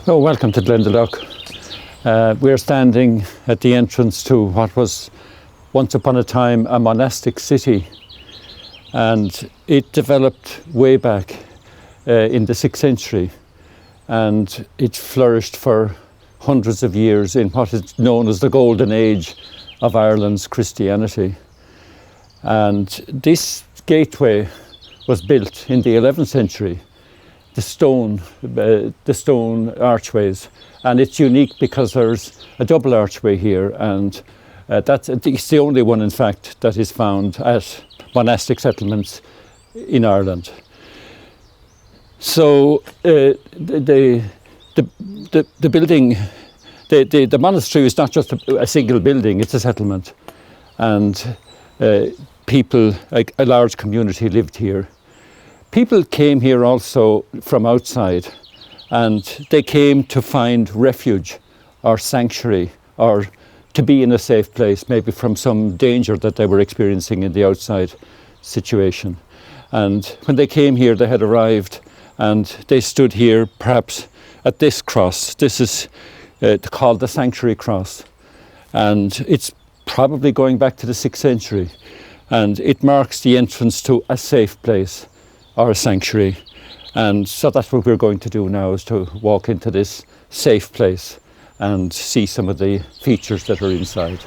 Oh, welcome to Glendalough. We're standing at the entrance to what was once upon a time a monastic city, and it developed way back in the 6th century, and it flourished for hundreds of years in what is known as the golden age of Ireland's Christianity. And this gateway was built in the 11th century, the stone archways, and it's unique because there's a double archway here, and it's the only one, in fact, that is found at monastic settlements in Ireland. So the building, the monastery is not just a single building; it's a settlement, and people, like a large community, lived here. People came here also from outside, and they came to find refuge or sanctuary, or to be in a safe place, maybe from some danger that they were experiencing in the outside situation. And when they came here, they had arrived, and they stood here perhaps at this cross. This is called the Sanctuary Cross, and it's probably going back to the 6th century, and it marks the entrance to a safe place or a sanctuary. And so that's what we're going to do now, is to walk into this safe place and see some of the features that are inside.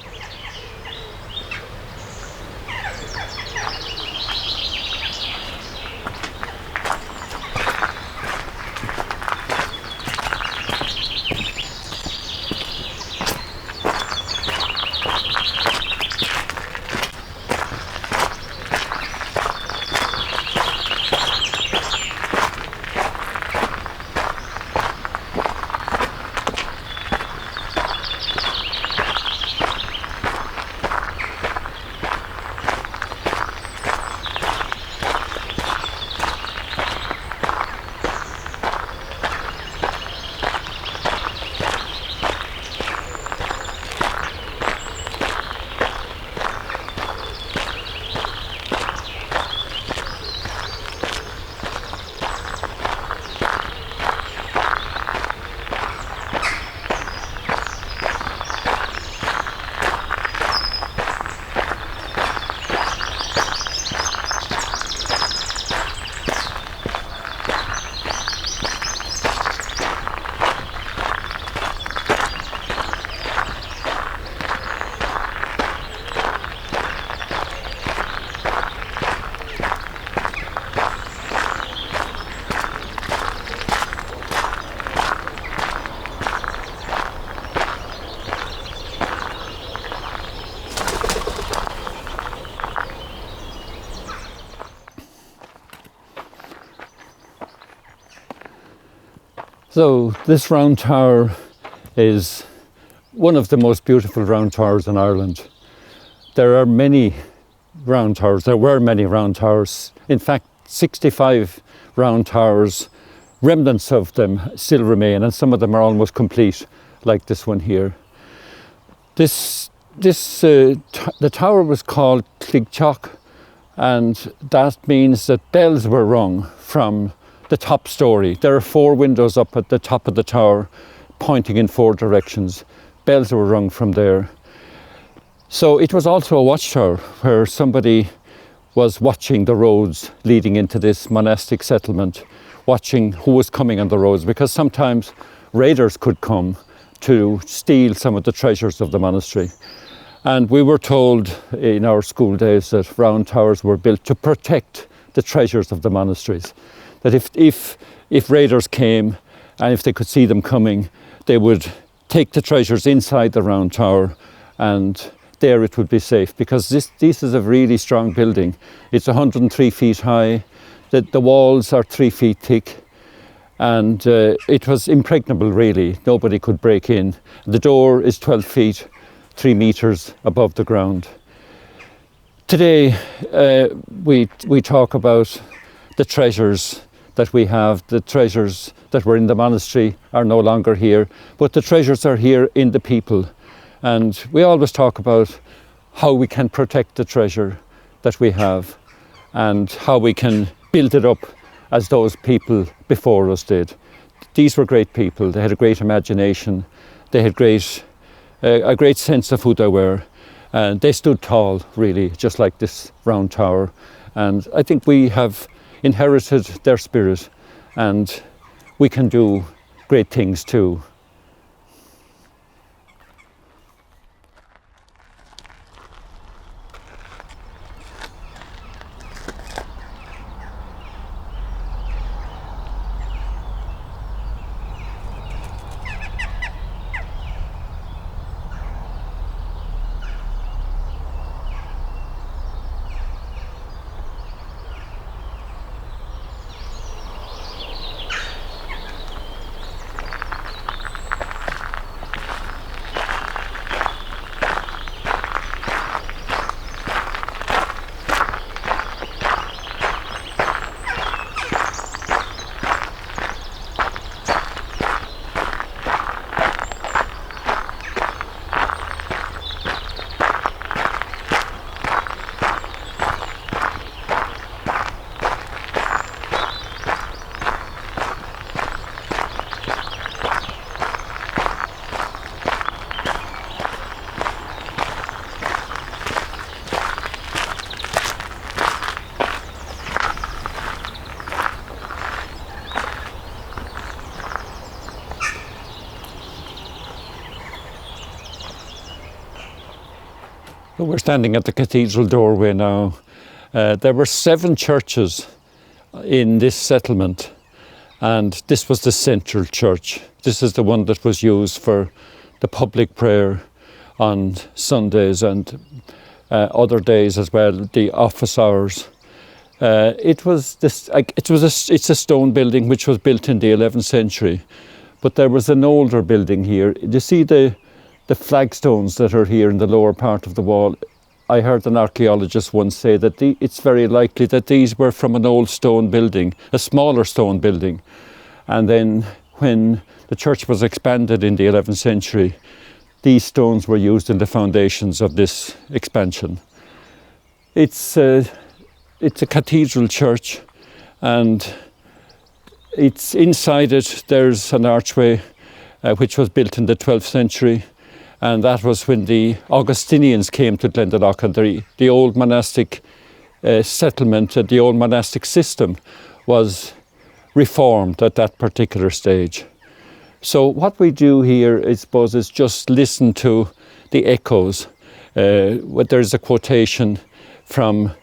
So this round tower is one of the most beautiful round towers in Ireland. There are many round towers. There were many round towers. In fact, 65 round towers, remnants of them still remain, and some of them are almost complete, like this one here. The tower was called Cligteach, and that means that bells were rung from the top story. There are 4 windows up at the top of the tower pointing in 4 directions. Bells were rung from there. So it was also a watchtower where somebody was watching the roads leading into this monastic settlement, watching who was coming on the roads, because sometimes raiders could come to steal some of the treasures of the monastery. And we were told in our school days that round towers were built to protect the treasures of the monasteries. That if raiders came, and if they could see them coming, they would take the treasures inside the round tower, and there it would be safe, because this is a really strong building. It's 103 feet high, the walls are 3 feet thick, and it was impregnable really. Nobody could break in. The door is 12 feet, 3 meters above the ground. Today we talk about the treasures that we have. The treasures that were in the monastery are no longer here, but the treasures are here in the people. And we always talk about how we can protect the treasure that we have and how we can build it up as those people before us did. these were great people. They had a great imagination. They had a great sense of who they were. And they stood tall, really, just like this round tower. And I think we have inherited their spirit, and we can do great things too. We're standing at the cathedral doorway now. There were 7 churches in this settlement, and this was the central church. This is the one that was used for the public prayer on Sundays and other days as well, the office hours. It's a stone building which was built in the 11th century, but there was an older building here. You see the flagstones that are here in the lower part of the wall. I heard an archaeologist once say that it's very likely that these were from an old stone building, a smaller stone building. And then when the church was expanded in the 11th century, these stones were used in the foundations of this expansion. It's a cathedral church, and it's inside it. There's an archway which was built in the 12th century. And that was when the Augustinians came to Glendalough, and the old monastic settlement, the old monastic system was reformed at that particular stage. So what we do here, I suppose, is just listen to the echoes. There's a quotation from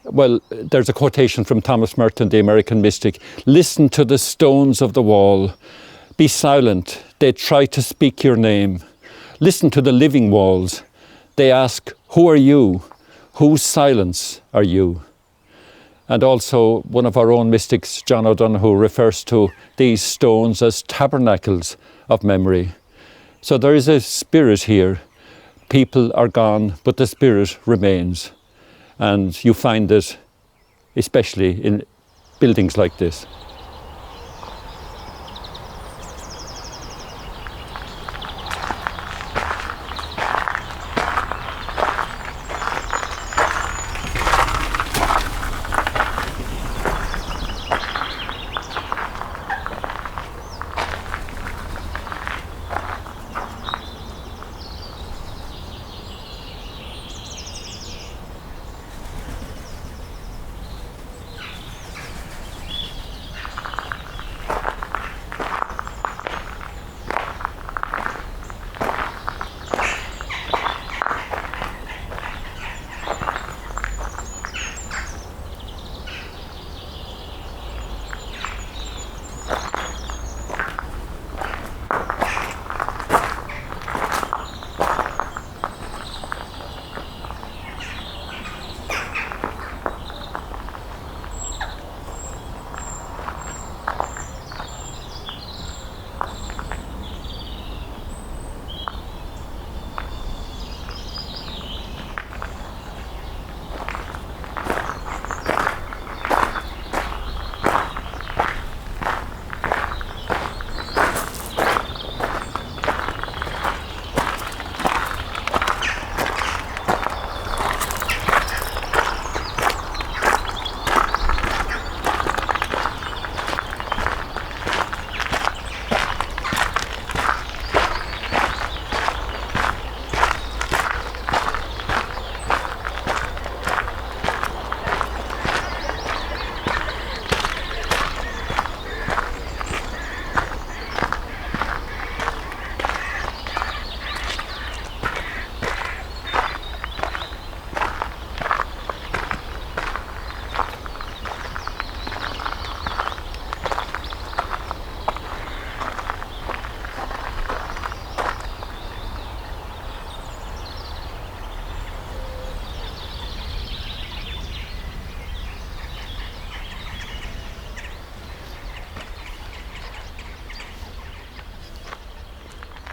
Thomas Merton, the American mystic. Listen to the stones of the wall. Be silent. They try to speak your name. Listen to the living walls. They ask, who are you? Whose silence are you? And also one of our own mystics, John O'Donoghue, refers to these stones as tabernacles of memory. So there is a spirit here. People are gone, but the spirit remains. And you find it especially in buildings like this.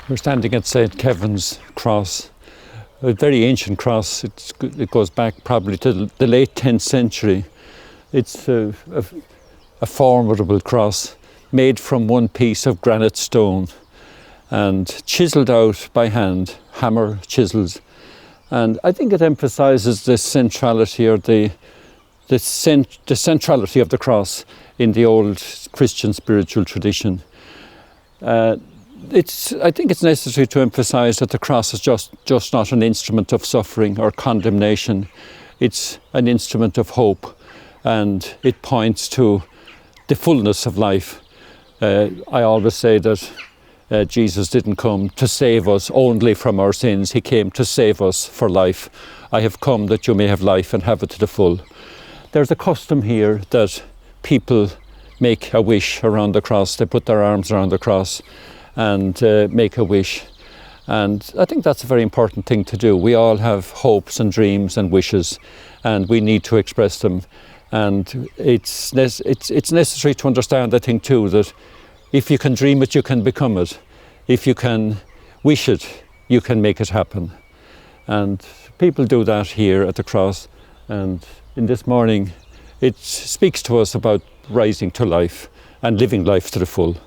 We're standing at St. Kevin's Cross, a very ancient cross. It goes back probably to the late 10th century. It's a formidable cross made from one piece of granite stone and chiselled out by hand, hammer chisels. And I think it emphasises the centrality or the centrality of the cross in the old Christian spiritual tradition. I think it's necessary to emphasise that the cross is just not an instrument of suffering or condemnation. It's an instrument of hope, and it points to the fullness of life. I always say that Jesus didn't come to save us only from our sins. He came to save us for life. I have come that you may have life and have it to the full. There's a custom here that people make a wish around the cross. They put their arms around the cross and make a wish. And I think that's a very important thing to do. We all have hopes and dreams and wishes, and we need to express them. And it's necessary to understand, I think, too, that if you can dream it, you can become it. If you can wish it, you can make it happen. And people do that here at the cross. And in this morning, it speaks to us about rising to life and living life to the full.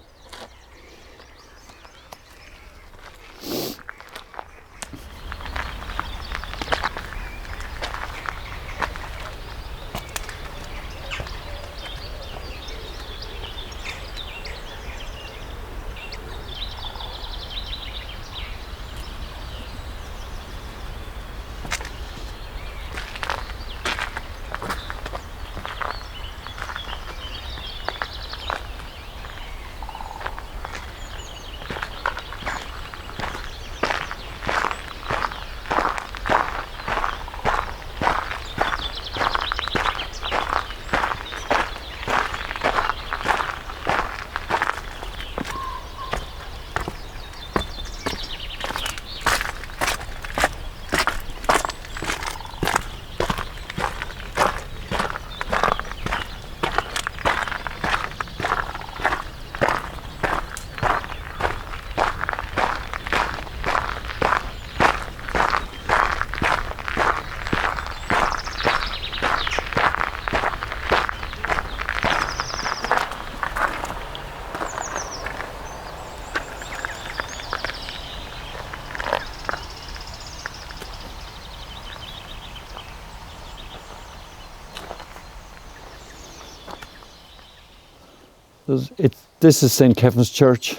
This is St. Kevin's Church,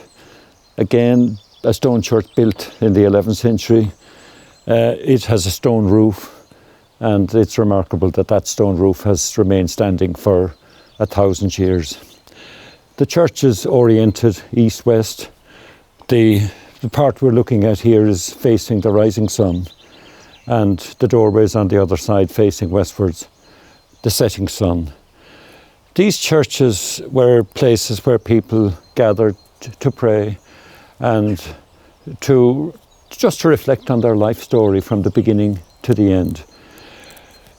again a stone church built in the 11th century. It has a stone roof, and it's remarkable that that stone roof has remained standing for 1,000 years. The church is oriented east-west. The part we're looking at here is facing the rising sun, and the doorway is on the other side facing westwards, the setting sun. These churches were places where people gathered to pray and to reflect on their life story from the beginning to the end.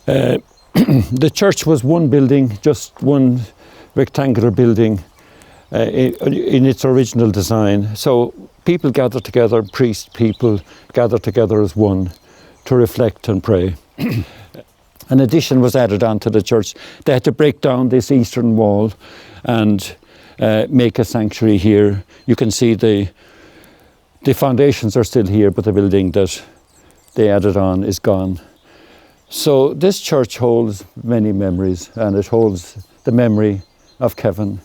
The church was one building, just one rectangular building in its original design. So people gathered together, people gathered together as one to reflect and pray. An addition was added onto the church. They had to break down this eastern wall and make a sanctuary here. You can see the foundations are still here, but the building that they added on is gone. So this church holds many memories, and it holds the memory of Kevin,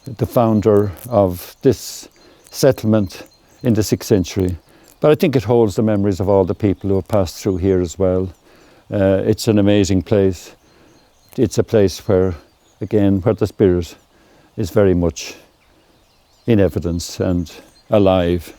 the founder of this settlement in the 6th century. But I think it holds the memories of all the people who have passed through here as well. It's an amazing place. It's a place where the spirit is very much in evidence and alive.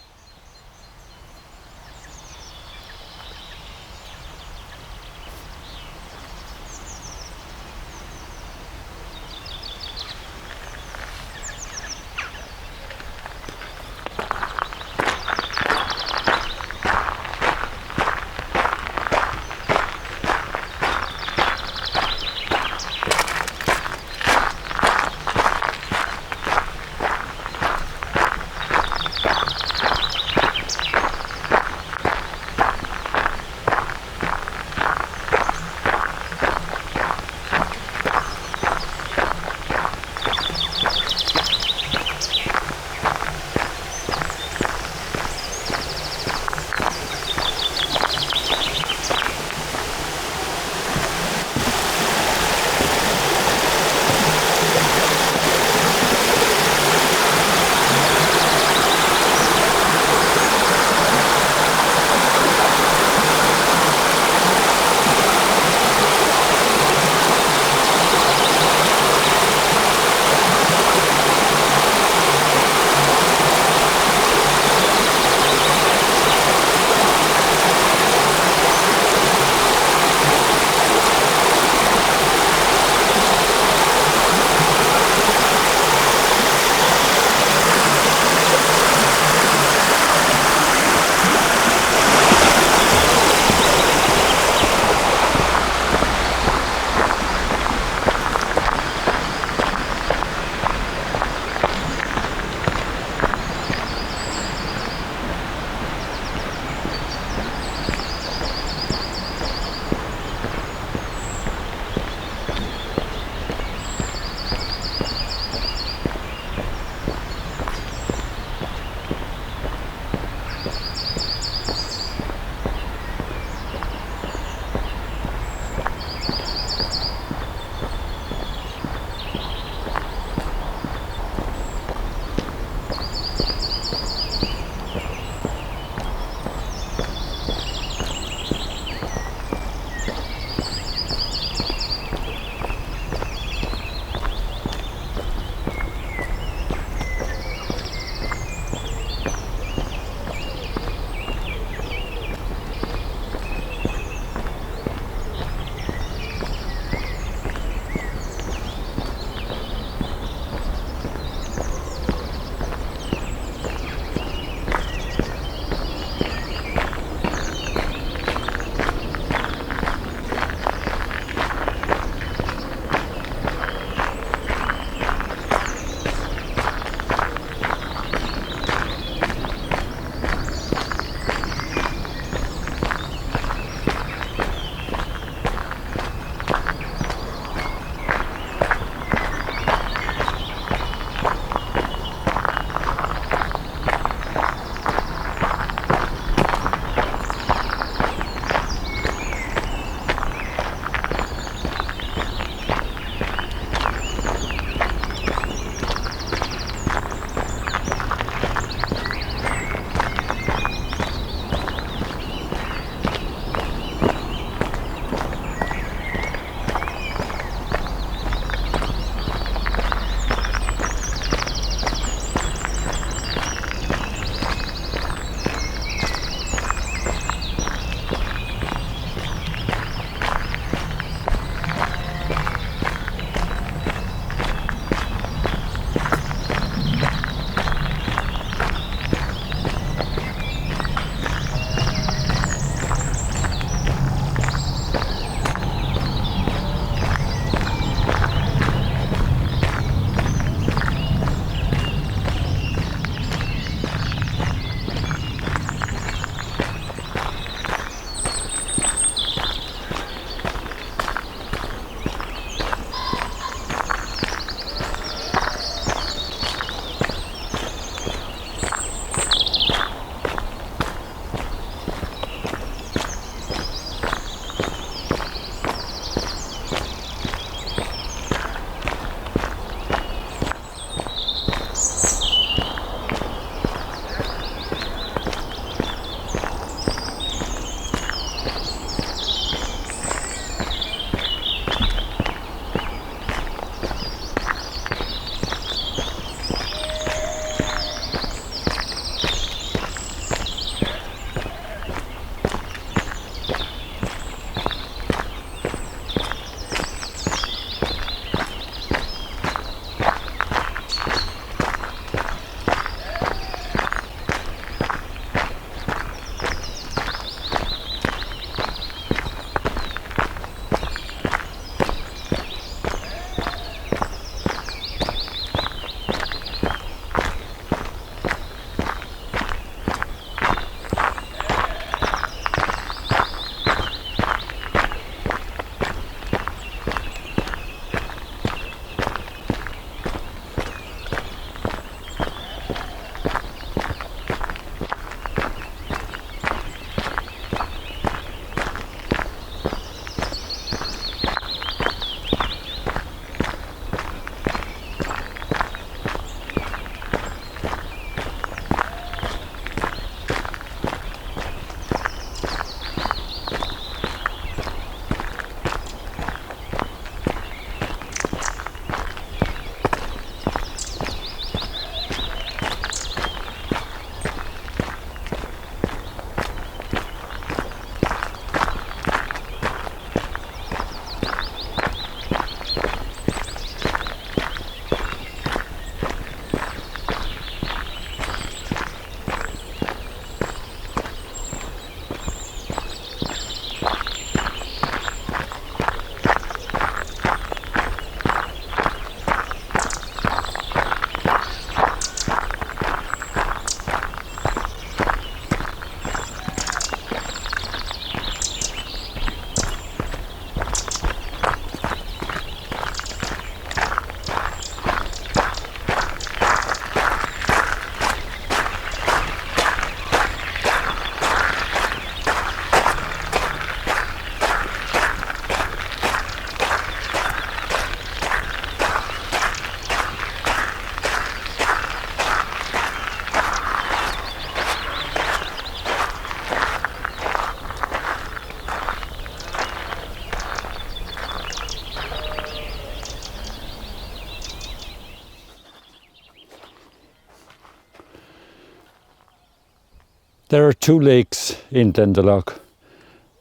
There are two lakes in Glendalough,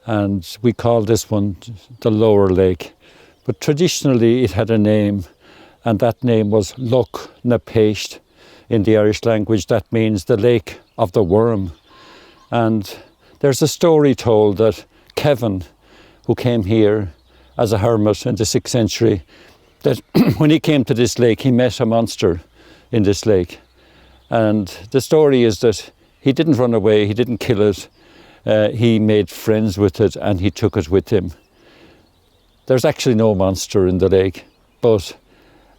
and we call this one the Lower Lake. But traditionally it had a name, and that name was Loch na Peist. In the Irish language, that means the Lake of the Worm. And there's a story told that Kevin, who came here as a hermit in the 6th century, that when he came to this lake, he met a monster in this lake. And the story is that he didn't run away, he didn't kill it, he made friends with it and he took it with him. There's actually no monster in the lake, but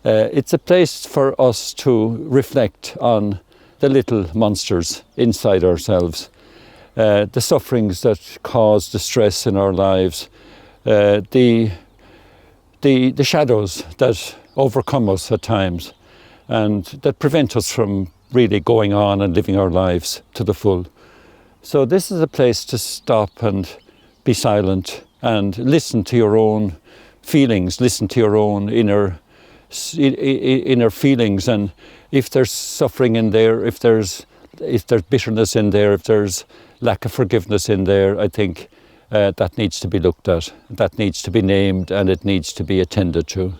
it's a place for us to reflect on the little monsters inside ourselves, the sufferings that cause distress in our lives, the shadows that overcome us at times and that prevent us from really going on and living our lives to the full. So this is a place to stop and be silent and listen to your own feelings, listen to your own inner feelings, and if there's suffering in there, if there's bitterness in there, if there's lack of forgiveness in there, I think that needs to be looked at, that needs to be named, and it needs to be attended to.